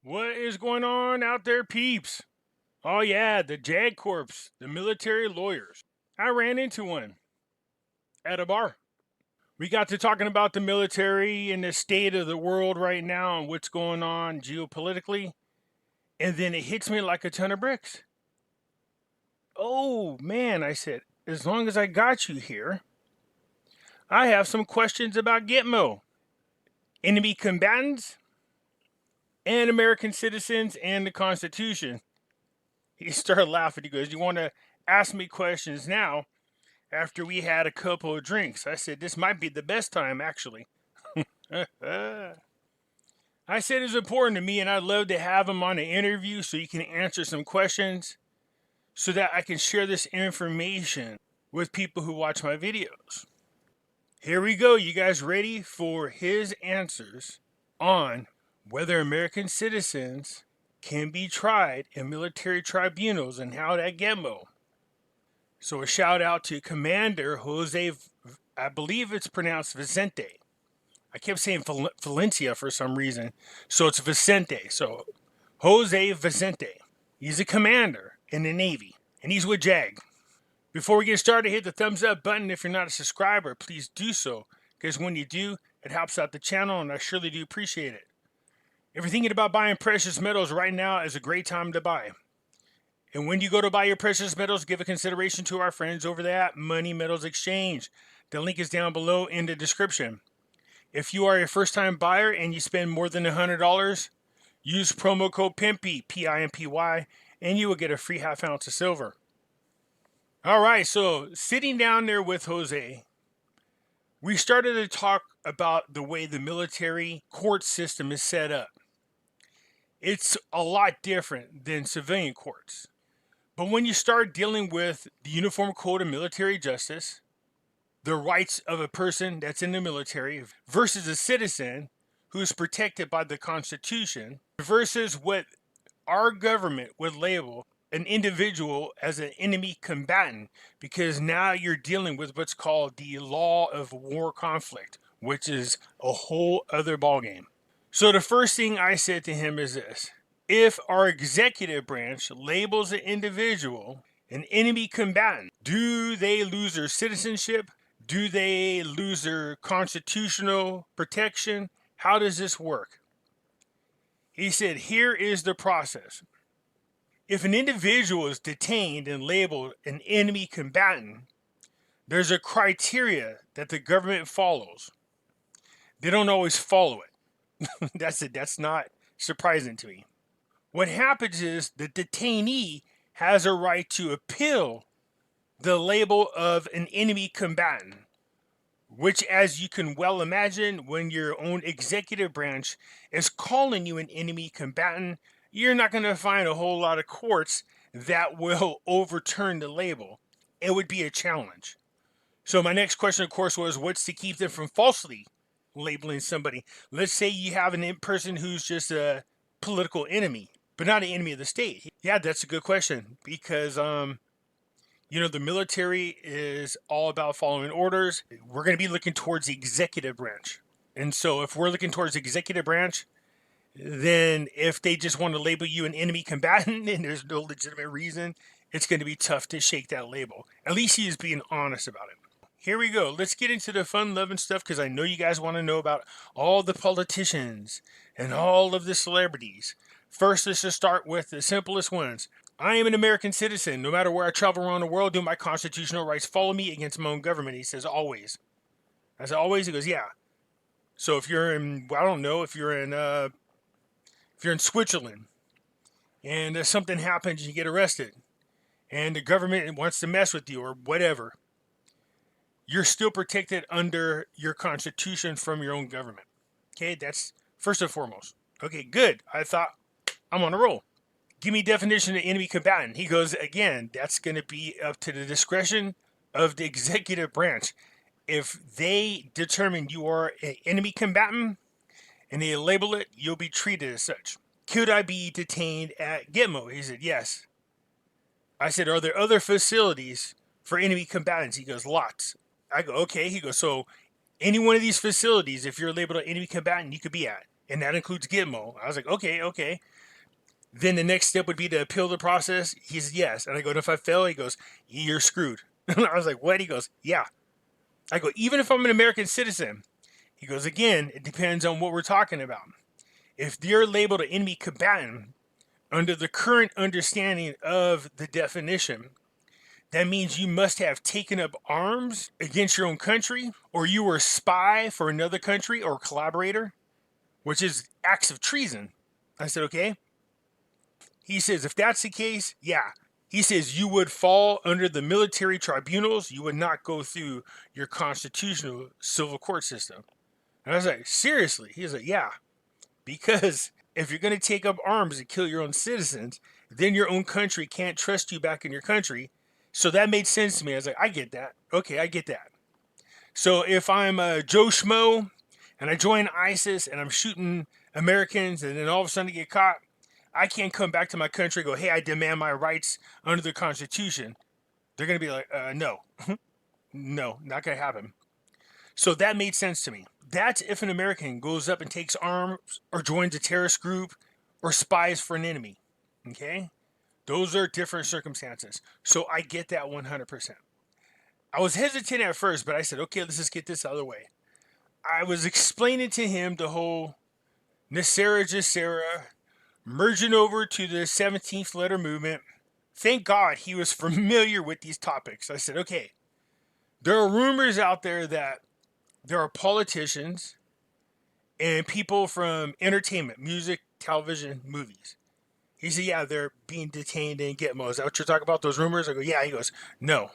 What is going on out there, peeps? Oh yeah, the JAG Corps, the military lawyers. I ran into one at a bar. We got to talking about the military and the state of the world right now and what's going on geopolitically. And then it hits me like a ton of bricks. Oh man, I said, as long as I got you here, I have some questions about Gitmo, enemy combatants, and American citizens and the Constitution. He started laughing. He goes, "You want to ask me questions now after we had a couple of drinks?" I said, "This might be the best time, actually." I said it's important to me, and I'd love to have him on an interview so he can answer some questions so that I can share this information with people who watch my videos. Here we go. You guys ready for his answers on whether American citizens can be tried in military tribunals and how that Gitmo? So a shout out to Commander Jose, I believe it's pronounced Vicente. I kept saying Valencia for some reason. So it's Vicente. So Jose Vicente. He's a commander in the Navy, and he's with JAG. Before we get started, hit the thumbs up button. If you're not a subscriber, please do so, because when you do, it helps out the channel, and I surely do appreciate it. If you're thinking about buying precious metals right now is a great time to buy. And when you go to buy your precious metals, give a consideration to our friends over at Money Metals Exchange. The link is down below in the description. If you are a first-time buyer and you spend more than $100, use promo code Pimpy, P-I-M-P-Y, and you will get a free half ounce of silver. All right, so sitting down there with Jose, we started to talk about the way the military court system is set up. It's a lot different than civilian courts. But when you start dealing with the Uniform Code of Military Justice, the rights of a person that's in the military versus a citizen who is protected by the Constitution versus what our government would label an individual as an enemy combatant, because now you're dealing with what's called the law of war conflict, which is a whole other ballgame. So the first thing I said to him is this: if our executive branch labels an individual an enemy combatant, do they lose their citizenship? Do they lose their constitutional protection? How does this work? He said, here is the process. If an individual is detained and labeled an enemy combatant, there's a criteria that the government follows. They don't always follow it. That's it. That's not surprising to me. What happens is the detainee has a right to appeal the label of an enemy combatant, which, as you can well imagine, when your own executive branch is calling you an enemy combatant, you're not going to find a whole lot of courts that will overturn the label. It would be a challenge. So my next question, of course, was what's to keep them from falsely labeling somebody? Let's say you have a person who's just a political enemy, but not an enemy of the state. Yeah, that's a good question, because the military is all about following orders. We're going to be looking towards the executive branch. And so if we're looking towards the executive branch, then if they just want to label you an enemy combatant and there's no legitimate reason, it's going to be tough to shake that label. At least he is being honest about it. Here we go. Let's get into the fun-loving stuff, because I know you guys want to know about all the politicians and all of the celebrities. First, let's just start with the simplest ones. I am an American citizen. No matter where I travel around the world, do my constitutional rights follow me against my own government? He says, always. I said, always? He goes, yeah. So if you're in, I don't know, if you're in Switzerland and something happens, you get arrested and the government wants to mess with you or whatever, you're still protected under your constitution from your own government. Okay, that's first and foremost. Okay, good. I thought I'm on a roll. Give me definition of enemy combatant. He goes, again, that's going to be up to the discretion of the executive branch. If they determine you are an enemy combatant and they label it, you'll be treated as such. Could I be detained at Gitmo? He said, yes. I said, are there other facilities for enemy combatants? He goes, lots. I go, okay. He goes, so any one of these facilities, if you're labeled an enemy combatant, you could be at. And that includes Gitmo. I was like, okay. Then the next step would be to appeal the process. He says, yes. And I go, and if I fail, he goes, you're screwed. I was like, what? He goes, yeah. I go, even if I'm an American citizen. He goes, again, it depends on what we're talking about. If you're labeled an enemy combatant, under the current understanding of the definition, that means you must have taken up arms against your own country, or you were a spy for another country or collaborator, which is acts of treason. I said, okay. He says, if that's the case, yeah. He says you would fall under the military tribunals. You would not go through your constitutional civil court system. And I was like, seriously? He was like, yeah. Because if you're going to take up arms and kill your own citizens, then your own country can't trust you back in your country. So that made sense to me. I was like, I get that. Okay, I get that. So if I'm Joe Schmo and I join ISIS and I'm shooting Americans and then all of a sudden I get caught, I can't come back to my country and go, hey, I demand my rights under the Constitution. They're going to be like, no. No, not going to happen. So that made sense to me. That's if an American goes up and takes arms or joins a terrorist group or spies for an enemy. Okay? Those are different circumstances. So I get that 100%. I was hesitant at first, but I said, okay, let's just get this out of the way. I was explaining to him the whole Nasera Jacera, merging over to the 17th letter movement. Thank God he was familiar with these topics. I said, okay, there are rumors out there that there are politicians and people from entertainment, music, television, movies. He said, yeah, they're being detained in Gitmo. Is that what you're talking about, those rumors? I go, yeah. He goes, no.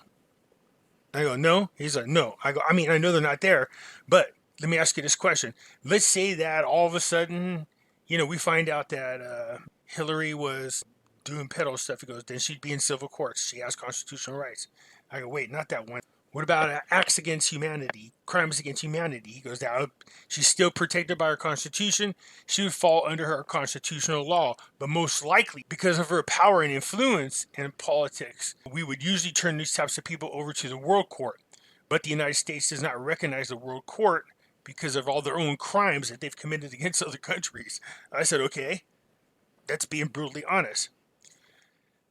I go, no? He's like, no. I go, I mean, I know they're not there, but let me ask you this question. Let's say that all of a sudden, we find out that Hillary was doing pedo stuff. He goes, then she'd be in civil courts. She has constitutional rights. I go, wait, not that one. What about acts against humanity, crimes against humanity? He goes, down. She's still protected by her constitution. She would fall under her constitutional law, but most likely because of her power and influence in politics, we would usually turn these types of people over to the world court. But the United States does not recognize the world court because of all their own crimes that they've committed against other countries. I said, okay, that's being brutally honest.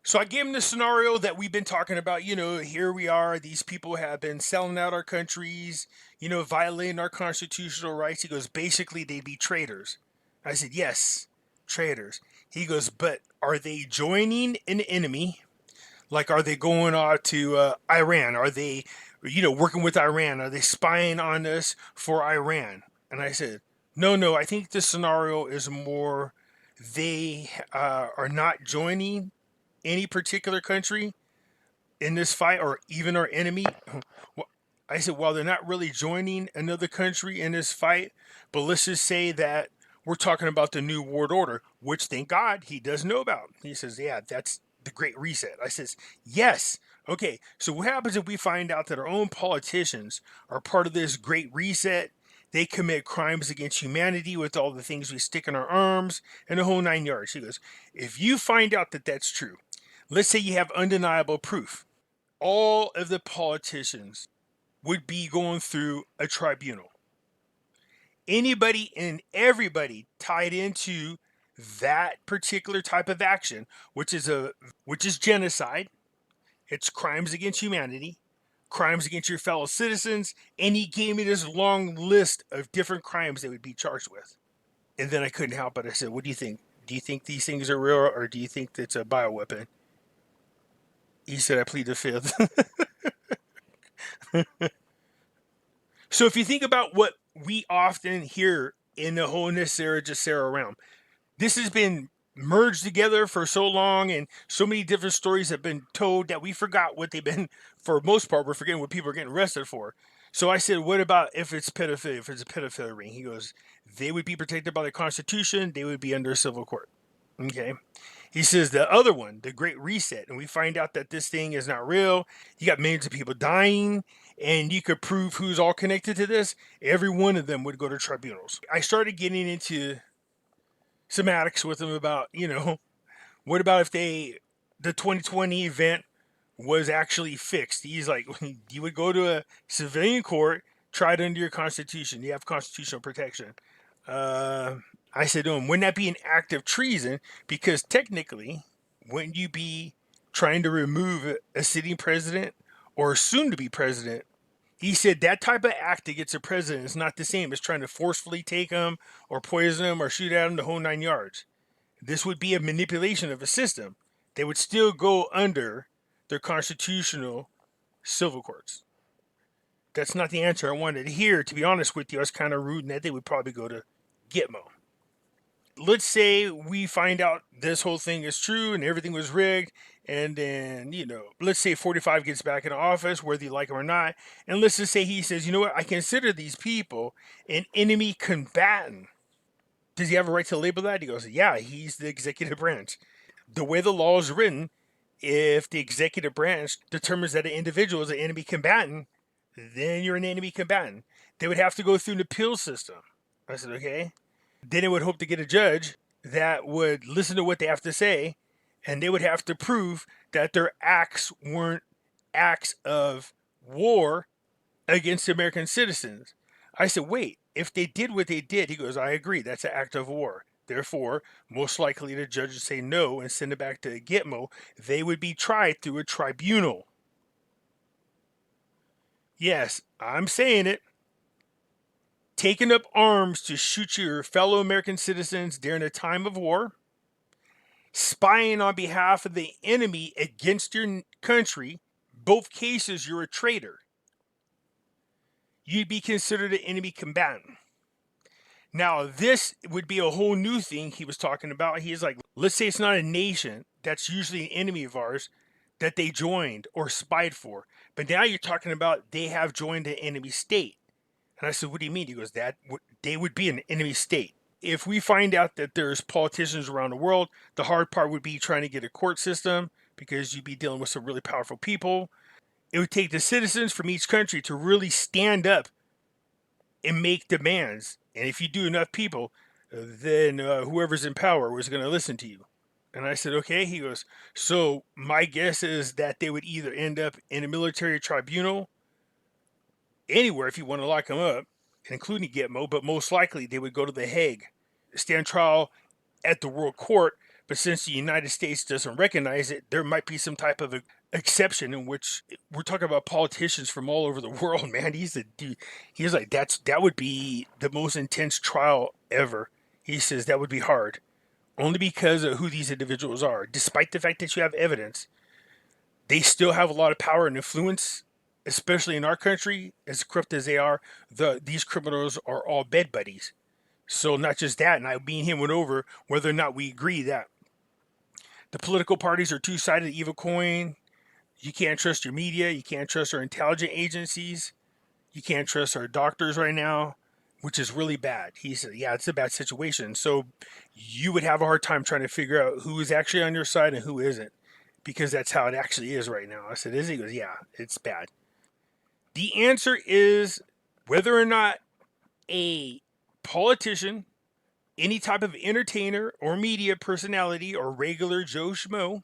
So I gave him the scenario that we've been talking about. Here we are. These people have been selling out our countries, violating our constitutional rights. He goes, basically, they'd be traitors. I said, yes, traitors. He goes, but are they joining an enemy? Like, are they going out to Iran? Are they, working with Iran? Are they spying on us for Iran? And I said, no, I think the scenario is more they are not joining any particular country in this fight or even our enemy. I said, well, they're not really joining another country in this fight, but let's just say that we're talking about the New World Order, which thank God he does know about. He says, yeah, that's the Great Reset. I says, yes. Okay, so what happens if we find out that our own politicians are part of this Great Reset? They commit crimes against humanity with all the things we stick in our arms and the whole 9 yards. He goes, if you find out that that's true, let's say you have undeniable proof, all of the politicians would be going through a tribunal. Anybody and everybody tied into that particular type of action, which is genocide, it's crimes against humanity, crimes against your fellow citizens, and he gave me this long list of different crimes they would be charged with. And then I couldn't help it. I said, what do you think? Do you think these things are real, or do you think it's a bioweapon? He said, I plead the fifth. So if you think about what we often hear in the whole Nasera Jacera realm, this has been merged together for so long, and so many different stories have been told that we forgot what they've been. For the most part, we're forgetting what people are getting arrested for. So I said, what about if it's pedophilia, if it's a pedophilia ring? He goes, they would be protected by the Constitution. They would be under civil court. Okay. He says the other one, the Great Reset, and we find out that this thing is not real. You got millions of people dying, and you could prove who's all connected to this. Every one of them would go to tribunals. I started getting into semantics with him about, what about if the 2020 event was actually fixed? He's like, you would go to a civilian court, try it under your constitution. You have constitutional protection. I said to him, wouldn't that be an act of treason? Because technically, wouldn't you be trying to remove a sitting president or soon to be president? He said that type of act against a president is not the same as trying to forcefully take him or poison him or shoot at him the whole 9 yards. This would be a manipulation of a system. They would still go under their constitutional civil courts. That's not the answer I wanted to hear. To be honest with you, I was kind of rooting that they would probably go to Gitmo. Let's say we find out this whole thing is true and everything was rigged, and then, let's say 45 gets back in office, whether you like him or not, and let's just say he says, you know what, I consider these people an enemy combatant. Does he have a right to label that? He goes, yeah, he's the executive branch. The way the law is written, if the executive branch determines that an individual is an enemy combatant, then you're an enemy combatant. They would have to go through an appeal system. I said, okay. Then it would hope to get a judge that would listen to what they have to say, and they would have to prove that their acts weren't acts of war against American citizens. I said, wait, if they did what they did, he goes, I agree, that's an act of war. Therefore, most likely the judge would say no and send it back to Gitmo. They would be tried through a tribunal. Yes, I'm saying it. Taking up arms to shoot your fellow American citizens during a time of war, spying on behalf of the enemy against your country, both cases you're a traitor. You'd be considered an enemy combatant. Now, this would be a whole new thing he was talking about. He's like, let's say it's not a nation that's usually an enemy of ours that they joined or spied for. But now you're talking about they have joined an enemy state. And I said, what do you mean? He goes, they would be an enemy state. If we find out that there's politicians around the world, the hard part would be trying to get a court system because you'd be dealing with some really powerful people. It would take the citizens from each country to really stand up and make demands. And if you do enough people, then whoever's in power was going to listen to you. And I said, okay. He goes, so my guess is that they would either end up in a military tribunal anywhere if you want to lock them up, including Gitmo, but most likely they would go to The Hague, stand trial at the World Court. But since the United States doesn't recognize it, there might be some type of exception in which we're talking about politicians from all over the world, man. He's a dude. He's like, that would be the most intense trial ever. He says that would be hard, only because of who these individuals are. Despite the fact that you have evidence, they still have a lot of power and influence. Especially in our country, as corrupt as they are, these criminals are all bed buddies. So not just that, and me and him went over whether or not we agree that the political parties are two-sided evil coin. You can't trust your media. You can't trust our intelligence agencies. You can't trust our doctors right now, which is really bad. He said, yeah, it's a bad situation. So you would have a hard time trying to figure out who is actually on your side and who isn't, because that's how it actually is right now. I said, is it? He goes, yeah, it's bad. The answer is whether or not a politician, any type of entertainer or media personality or regular Joe Schmo,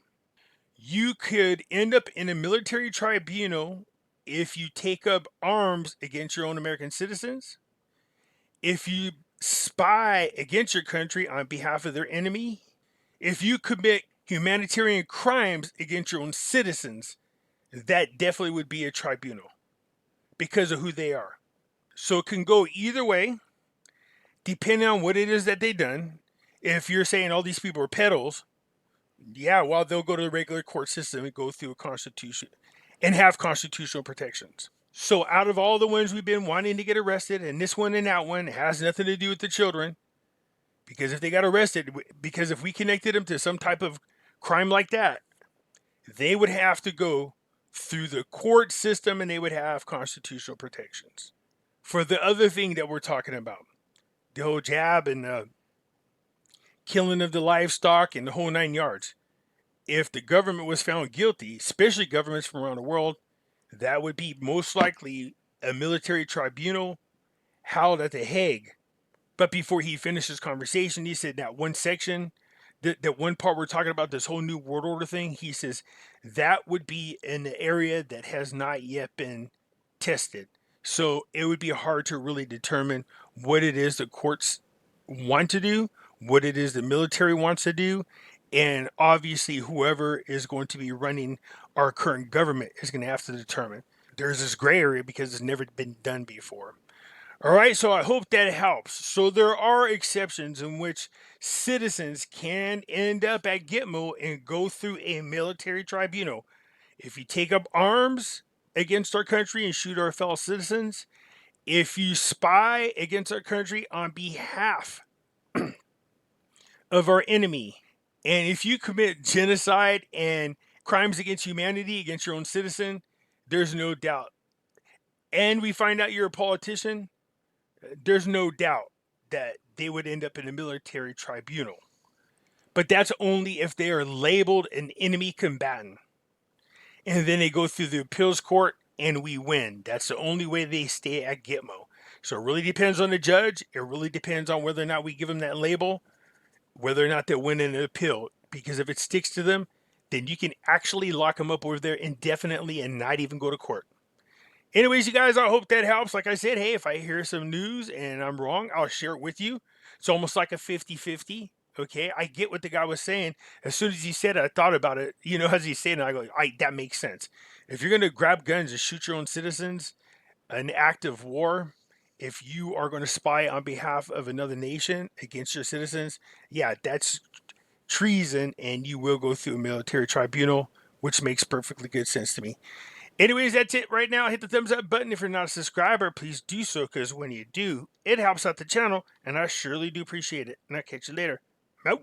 you could end up in a military tribunal if you take up arms against your own American citizens, if you spy against your country on behalf of their enemy, if you commit humanitarian crimes against your own citizens, that definitely would be a tribunal because of who they are. So it can go either way, depending on what it is that they've done. If you're saying all these people are pedals, yeah, well, they'll go to the regular court system and go through a constitution and have constitutional protections. So out of all the ones we've been wanting to get arrested, and this one and that one has nothing to do with the children, because if they got arrested, because if we connected them to some type of crime like that, they would have to go through the court system and they would have constitutional protections. For the other thing that we're talking about, the whole jab and killing of the livestock and the whole 9 yards, if the government was found guilty, especially governments from around the world, that would be most likely a military tribunal held at The Hague. But before he finished his conversation, he said that one section, that one part we're talking about, this whole new world order thing, he says that would be in the area that has not yet been tested. So it would be hard to really determine what it is the courts want to do, what it is the military wants to do, and obviously whoever is going to be running our current government is going to have to determine. There's this gray area because it's never been done before. All right, so I hope that helps. So there are exceptions in which citizens can end up at Gitmo and go through a military tribunal. If you take up arms against our country and shoot our fellow citizens, if you spy against our country on behalf of our enemy, and if you commit genocide and crimes against humanity against your own citizen, there's no doubt. And we find out you're a politician, there's no doubt that they would end up in a military tribunal. But that's only if they are labeled an enemy combatant. And then they go through the appeals court and we win. That's the only way they stay at Gitmo. So it really depends on the judge. It really depends on whether or not we give them that label, whether or not they win in an appeal. Because if it sticks to them, then you can actually lock them up over there indefinitely and not even go to court. Anyways, you guys, I hope that helps. Like I said, hey, if I hear some news and I'm wrong, I'll share it with you. It's almost like a 50-50. Okay, I get what the guy was saying. As soon as he said it, I thought about it. You know, as he said it, I go, that makes sense. If you're going to grab guns and shoot your own citizens, an act of war, if you are going to spy on behalf of another nation against your citizens, yeah, that's treason and you will go through a military tribunal, which makes perfectly good sense to me. Anyways, that's it right now. Hit the thumbs up button. If you're not a subscriber, please do so, because when you do, it helps out the channel, and I surely do appreciate it. And I'll catch you later. Out.